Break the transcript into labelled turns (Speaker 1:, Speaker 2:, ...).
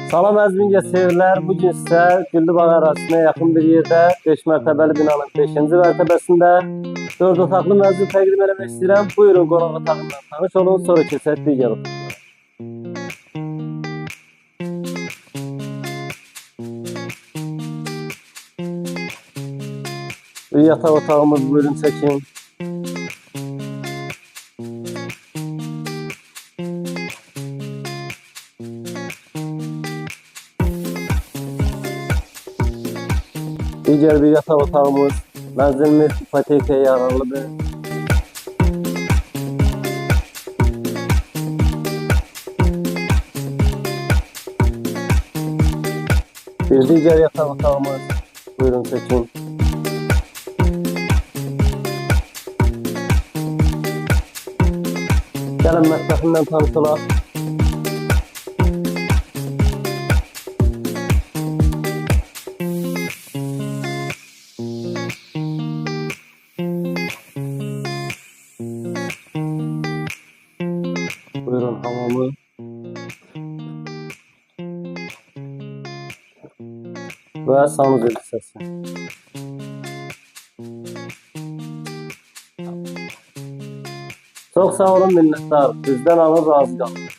Speaker 1: Salam əzmingə sevirlər. Bugün sizə Güllübağ ərazisinə yaxın bir yerdə 5 mərtəbəli binanın 5-ci mərtəbəsində 4 otaqlı mənzil təqdim eləmək istəyirəm. Buyurun qonaq otağından tanış olun, sonra keçək digər otaqlara. Bir yataq otağımız, buyurun çəkin. Digər bir yataq otağımız, mənzilimiz ipotekaya yararlıdır. Bir digər yataq otağımız, buyurun çəkin. Gəlin mətbəxindən tanış olaq. Buyurun hamamı. Və sanuzel hissəsi. Çox sağ olun, minnətdarım. Bizdən alın, razı qalın.